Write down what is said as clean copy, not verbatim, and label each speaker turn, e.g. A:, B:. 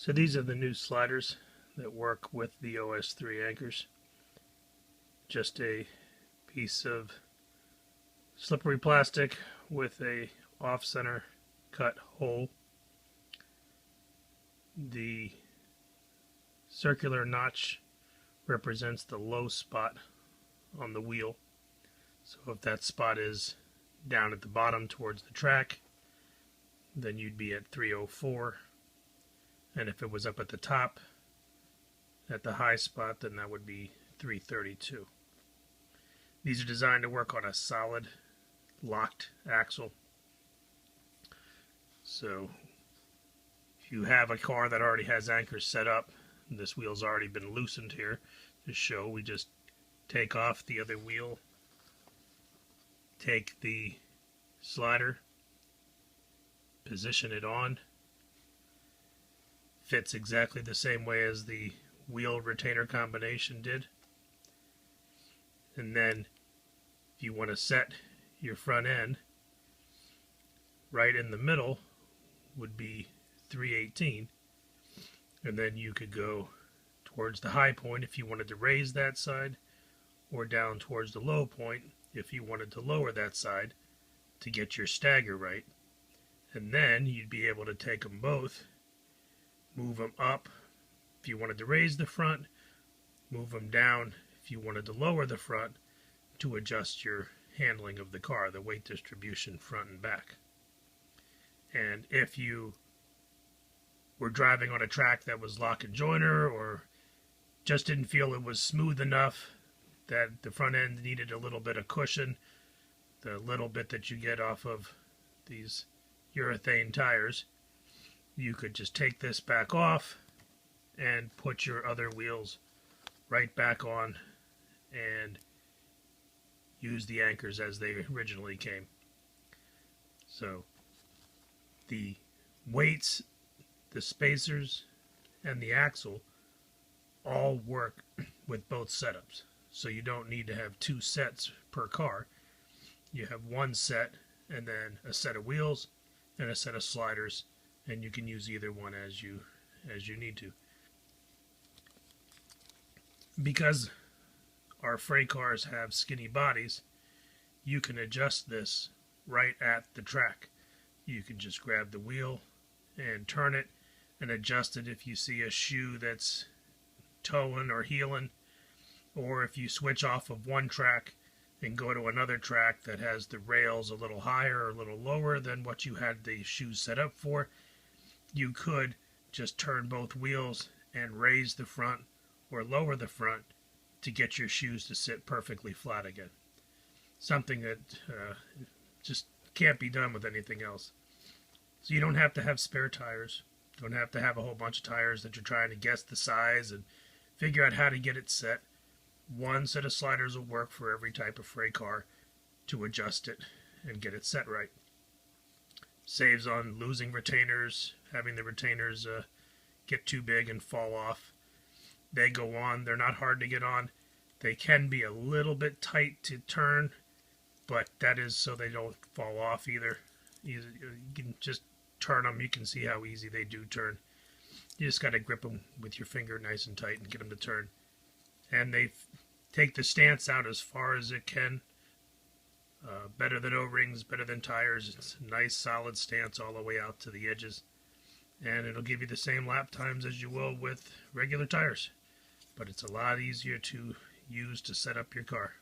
A: So these are the new sliders that work with the OS3 Anchors. Just a piece of slippery plastic with a off-center cut hole. The circular notch represents the low spot on the wheel. So if that spot is down at the bottom towards the track, then you'd be at 304. And if it was up at the top, at the high spot, then that would be 332. These are designed to work on a solid, locked axle. So if you have a car that already has anchors set up, this wheel's already been loosened here to show, we just take off the other wheel, take the slider, position it on. Fits exactly the same way as the wheel retainer combination did. And then if you want to set your front end, right in the middle would be 318, and then you could go towards the high point if you wanted to raise that side, or down towards the low point if you wanted to lower that side to get your stagger right. And then you'd be able to take them both, move them up if you wanted to raise the front, move them down if you wanted to lower the front, to adjust your handling of the car, the weight distribution front and back. And if you were driving on a track that was lock and joiner, or just didn't feel it was smooth enough, that the front end needed a little bit of cushion, the little bit that you get off of these urethane tires, you could just take this back off and put your other wheels right back on and use the anchors as they originally came. So the weights, the spacers, and the axle all work with both setups. So you don't need to have two sets per car. You have one set and then a set of wheels and a set of sliders, and you can use either one as you need to. Because our Fray cars have skinny bodies, you can adjust this right at the track. You can just grab the wheel and turn it and adjust it if you see a shoe that's towing or heeling, or if you switch off of one track and go to another track that has the rails a little higher or a little lower than what you had the shoes set up for, you could just turn both wheels and raise the front or lower the front to get your shoes to sit perfectly flat again. Something that just can't be done with anything else. So you don't have to have spare tires. Don't have to have a whole bunch of tires that you're trying to guess the size and figure out how to get it set. One set of sliders will work for every type of Fray car to adjust it and get it set right. Saves on losing retainers, having the retainers get too big and fall off. They go on. They're not hard to get on. They can be a little bit tight to turn, but that is so they don't fall off either. You can just turn them. You can see how easy they do turn. You just got to grip them with your finger nice and tight and get them to turn. And they take the stance out as far as it can. Better than O-rings, better than tires. It's a nice solid stance all the way out to the edges. And it'll give you the same lap times as you will with regular tires. But it's a lot easier to use to set up your car.